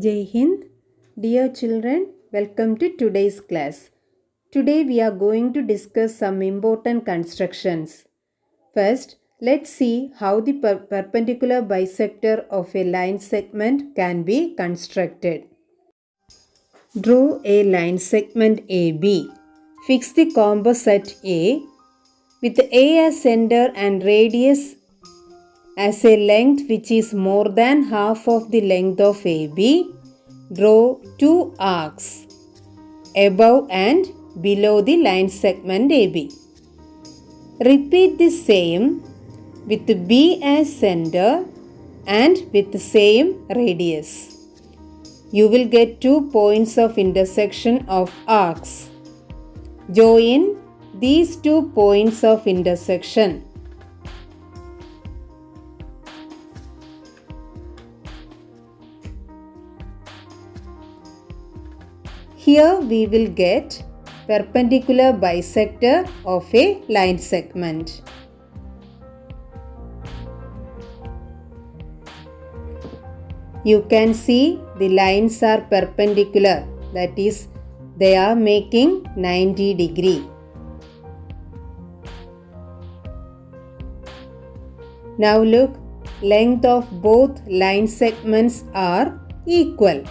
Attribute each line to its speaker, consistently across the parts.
Speaker 1: Jai Hind. Dear children, welcome to today's class. Today we are going to discuss some important constructions. First, let's see how the perpendicular bisector of a line segment can be constructed. Draw a line segment AB. Fix the compass at A with A as center and radius as a length which is more than half of the length of AB. Draw two arcs above and below the line segment AB. Repeat the same with B as center and with the same radius. You will get 2 points of intersection of arcs. Join these 2 points of intersection. Here we will get perpendicular bisector of a line segment. You can see the lines are perpendicular, that is, they are making 90 degree. Now look, length of both line segments are equal.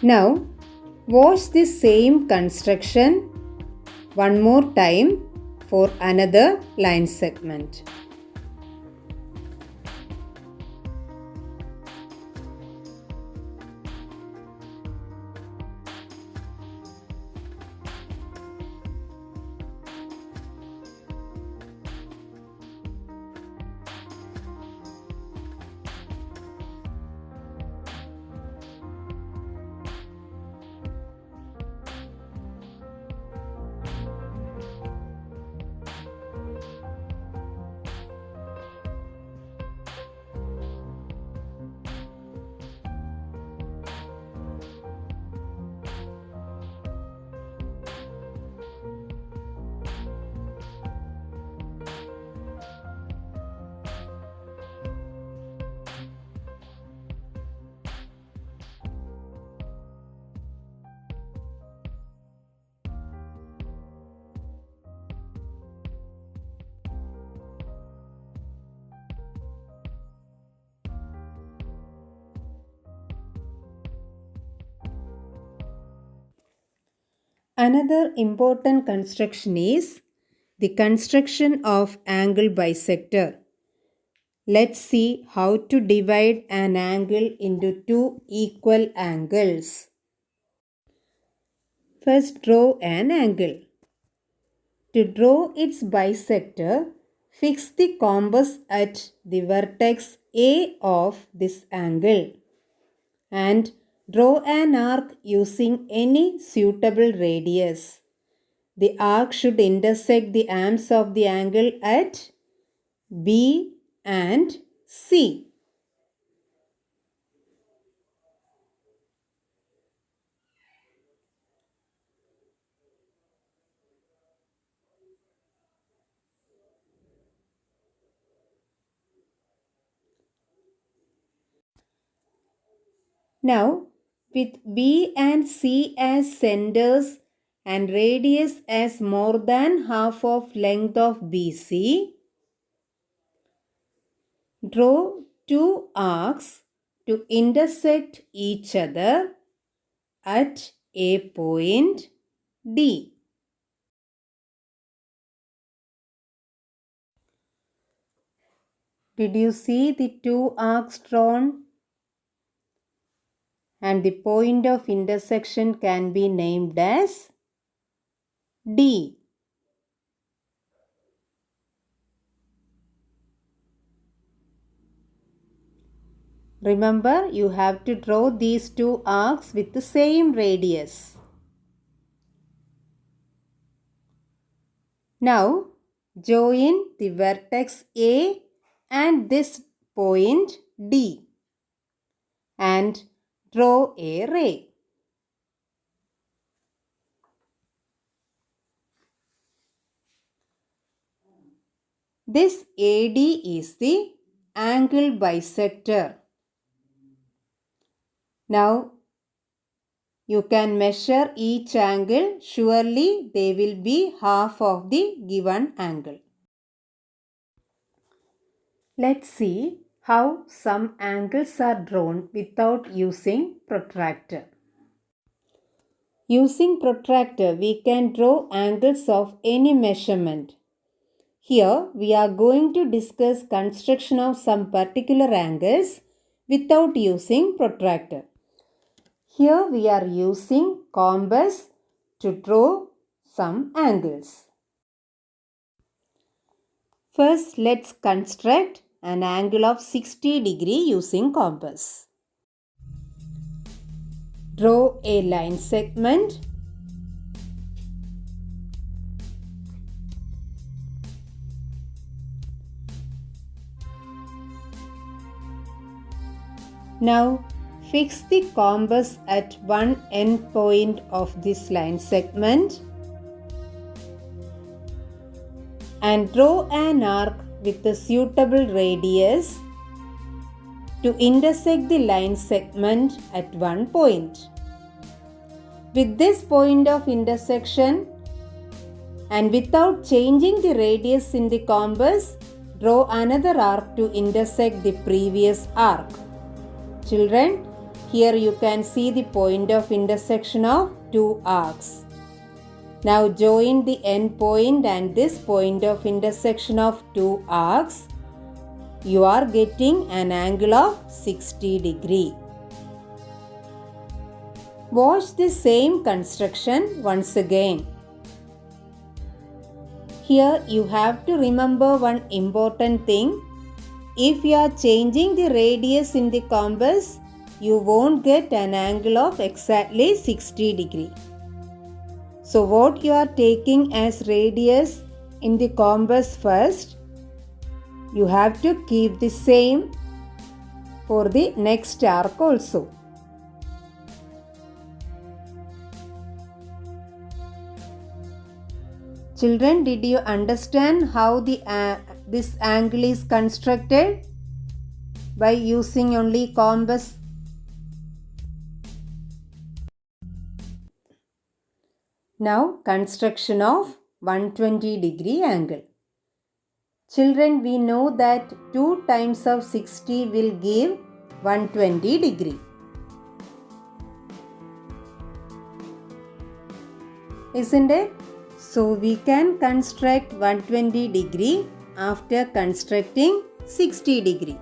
Speaker 1: Now, watch the same construction one more time for another line segment. Another important construction is the construction of angle bisector. Let's see how to divide an angle into two equal angles. First, draw an angle. To draw its bisector, fix the compass at the vertex A of this angle and draw an arc using any suitable radius. The arc should intersect the arms of the angle at B and C. Now, with B and C as centers and radius as more than half of length of BC, draw two arcs to intersect each other at a point D. Did you see the two arcs drawn? And the point of intersection can be named as D. Remember, you have to draw these two arcs with the same radius. Now, join the vertex A and this point D and draw a ray. This AD is the angle bisector. Now you can measure each angle. Surely they will be half of the given angle. Let's see how some angles are drawn without using protractor. Using protractor, we can draw angles of any measurement. Here we are going to discuss construction of some particular angles without using protractor. Here we are using compass to draw some angles. First, let's construct an angle of 60 degree using compass. Draw a line segment. Now fix the compass at one end point of this line segment and draw an arc with a suitable radius to intersect the line segment at one point. With this point of intersection and without changing the radius in the compass, draw another arc to intersect the previous arc. Children, here you can see the point of intersection of two arcs. Now join the end point and this point of intersection of two arcs. You are getting an angle of 60 degree. Watch the same construction once again. Here you have to remember one important thing. If you are changing the radius in the compass, you won't get an angle of exactly 60 degree. So what you are taking as radius in the compass first, you have to keep the same for the next arc also. Children, did you understand how this angle is constructed? By using only compass. Now construction of 120 degree angle. Children, we know that 2 times of 60 will give 120 degree. Isn't it? So we can construct 120 degree after constructing 60 degree.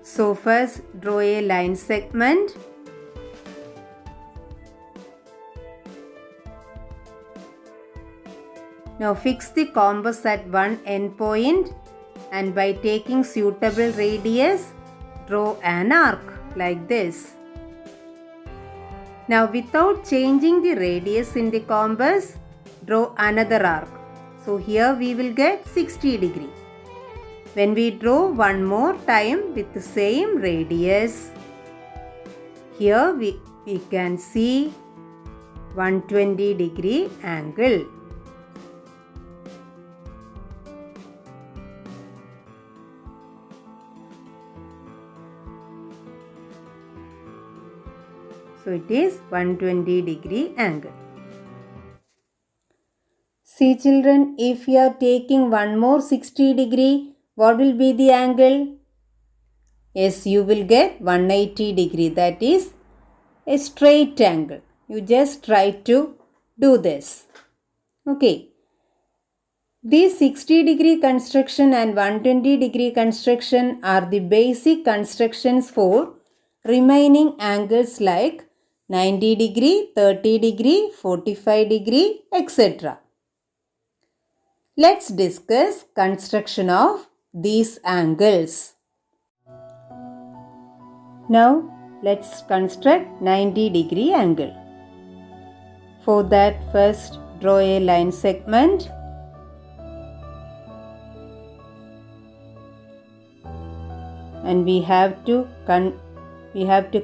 Speaker 1: So first draw a line segment. Now fix the compass at one end point and by taking suitable radius, draw an arc like this. Now without changing the radius in the compass, draw another arc. So here we will get 60 degree. When we draw one more time with the same radius, here we can see 120 degree angle. So it is 120 degree angle. See children, if you are taking one more 60 degree, what will be the angle? Yes, you will get 180 degree. That is a straight angle. You just try to do this. Okay. These 60 degree construction and 120 degree construction are the basic constructions for remaining angles like 90 degree, 30 degree, 45 degree, etc. Let's discuss construction of these angles. Now let's construct 90 degree angle. For that, first draw a line segment. And we have to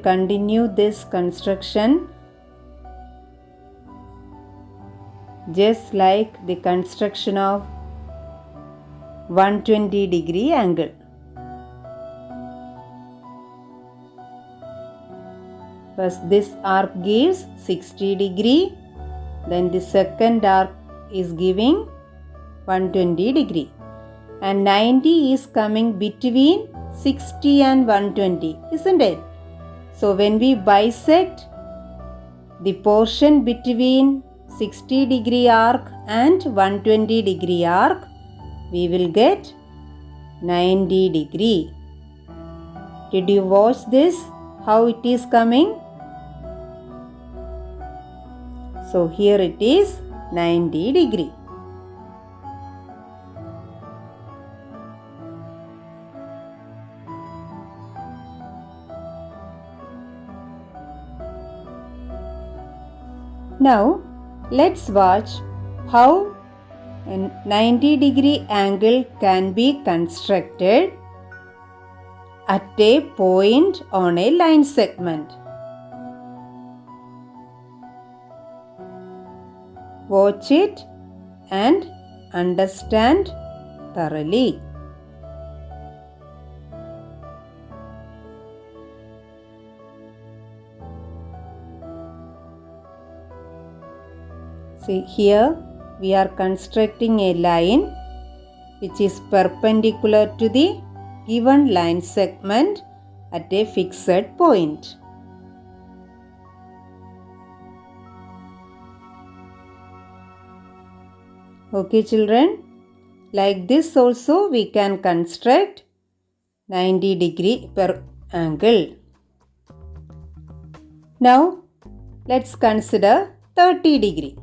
Speaker 1: continue this construction just like the construction of 120-degree angle. First, this arc gives 60 degree, then the second arc is giving 120 degree, and 90 is coming between 60 and 120, isn't it? So when we bisect the portion between 60 degree arc and 120 degree arc, we will get 90 degree. Did you watch this? How it is coming? So here it is 90 degree. Now let's watch how a 90-degree angle can be constructed at a point on a line segment. Watch it and understand thoroughly. See, here we are constructing a line which is perpendicular to the given line segment at a fixed point. Okay children, like this also we can construct 90 degree per angle. Now let's consider 30 degree.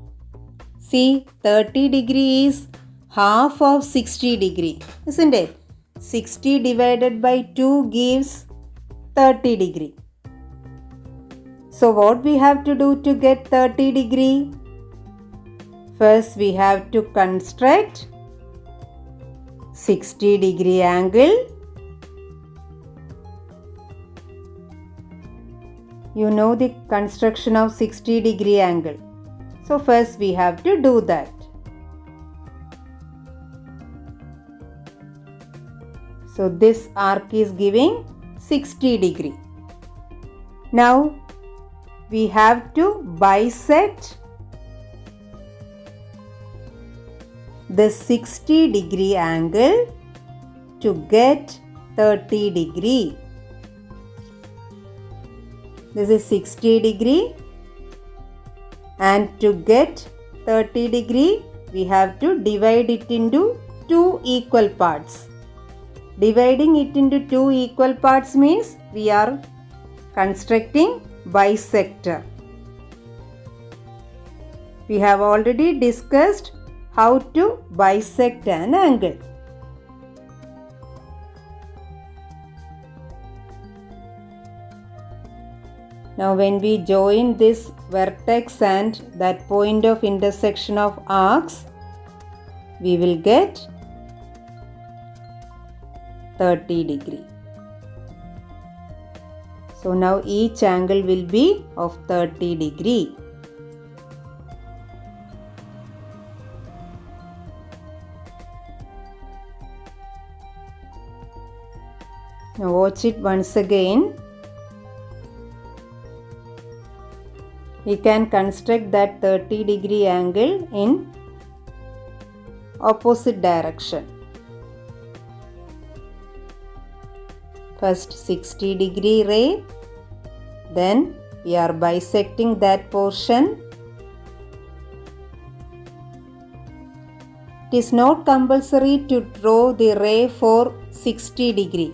Speaker 1: See, 30 degree is half of 60 degree, isn't it? 60 divided by 2 gives 30 degree. So what we have to do to get 30 degree? First we have to construct 60 degree angle. You know the construction of 60 degree angle. So first we have to do that. So this arc is giving 60 degree. Now we have to bisect the 60 degree angle to get 30 degree. This is 60 degree. And to get 30 degree, we have to divide it into 2 equal parts. Dividing it into 2 equal parts means we are constructing bisector. We have already discussed how to bisect an angle. Now when we join this vertex and that point of intersection of arcs, we will get 30 degree. So now each angle will be of 30 degree. Now watch it once again. We can construct that 30 degree angle in opposite direction. First 60 degree ray, then we are bisecting that portion. It is not compulsory to draw the ray for 60 degree.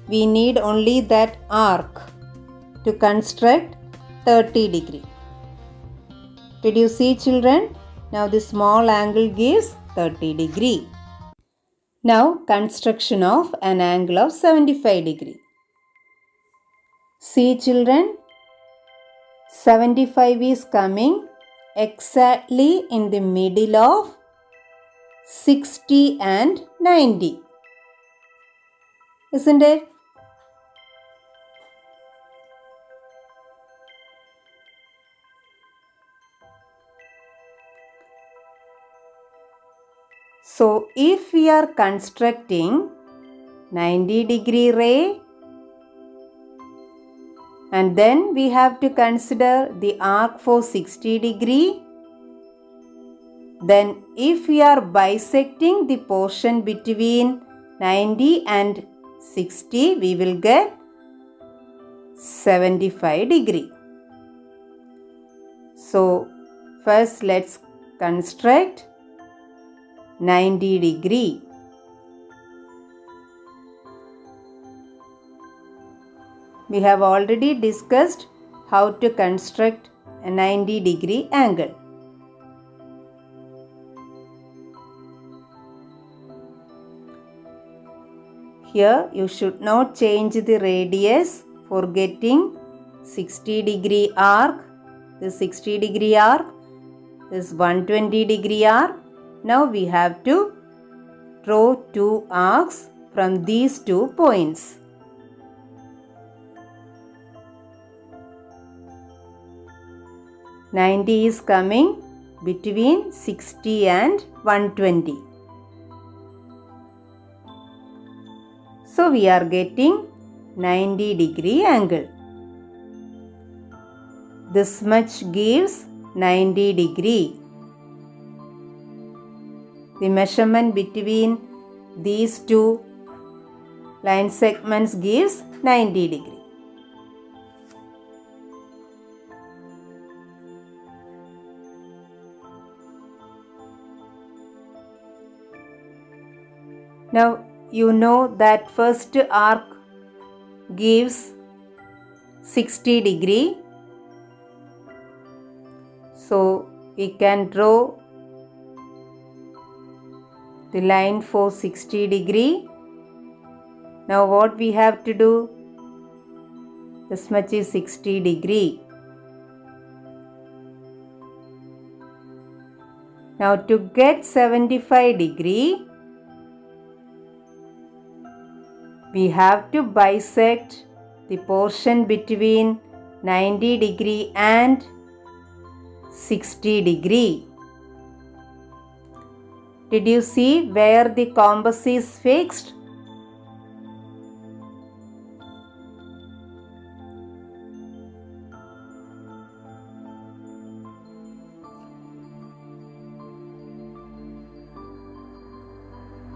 Speaker 1: We need only that arc to construct 30 degree. Did you see children? Now the small angle gives 30 degree. Now construction of an angle of 75 degree. See children, 75 is coming exactly in the middle of 60 and 90. Isn't it? So if we are constructing 90-degree ray, and then we have to consider the arc for 60-degree. Then if we are bisecting the portion between 90 and 60, we will get 75-degree. So first let's construct 90-degree. We have already discussed how to construct a 90-degree angle. Here you should not change the radius for getting 60-degree arc. This 60-degree arc, this 120-degree arc. Now we have to draw two arcs from these 2 points. "90" is coming between 60 and 120. So we are getting 90-degree angle. This much gives 90-degree. The measurement between these 2 line segments gives 90-degree. Now you know that first arc gives 60-degree. So we can draw the line for 60-degree. Now what we have to do? This much is 60-degree. Now to get 75-degree, we have to bisect the portion between 90-degree and 60-degree. Did you see where the compass is fixed?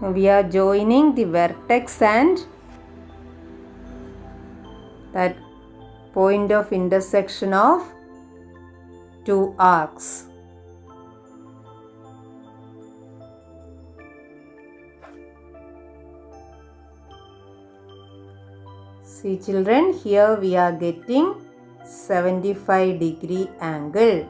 Speaker 1: We are joining the vertex and that point of intersection of 2 arcs. See children, here we are getting 75-degree angle.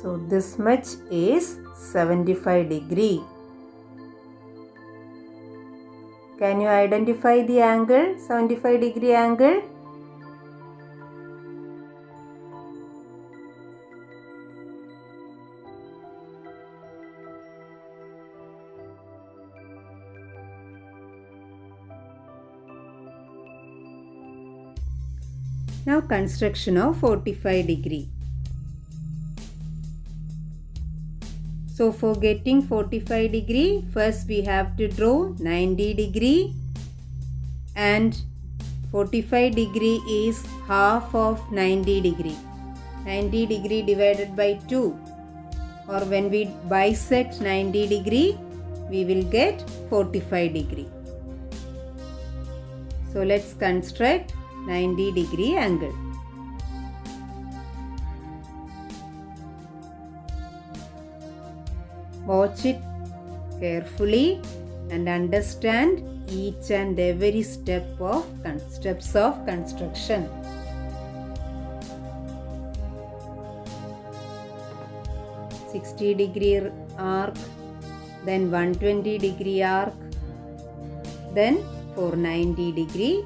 Speaker 1: So this much is 75-degree. Can you identify the angle, 75-degree angle? Now construction of 45-degree. So for getting 45-degree, first we have to draw 90-degree, and 45-degree is half of 90-degree. 90-degree divided by 2, or when we bisect 90-degree, we will get 45-degree. So let's construct 90-degree angle. Watch it carefully and understand each and every steps of construction. "60-degree arc, then 120-degree arc, then for 90-degree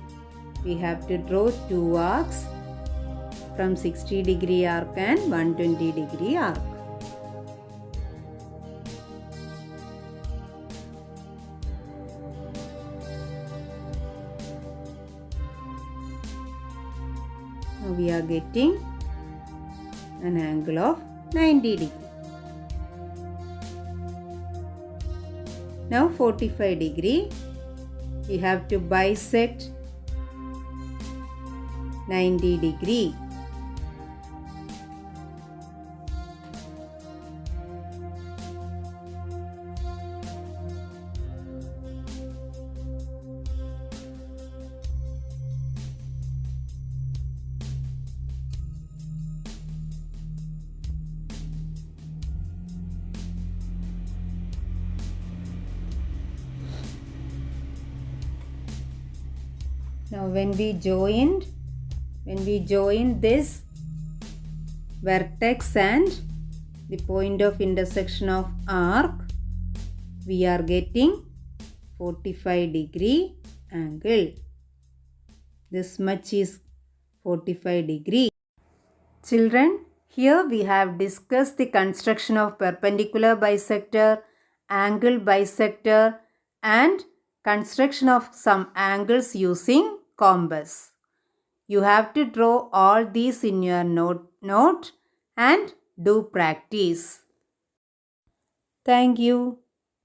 Speaker 1: we have to draw 2 arcs from 60-degree arc and 120-degree arc. we are getting an angle of 90 degree. Now 45 degree. We have to bisect 90 degree. Now when we join this vertex and the point of intersection of arc, we are getting 45 degree angle. This much is 45 degree. Children, here we have discussed the construction of perpendicular bisector, angle bisector and construction of some angles using compass. You have to draw all these in your note and do practice. Thank you.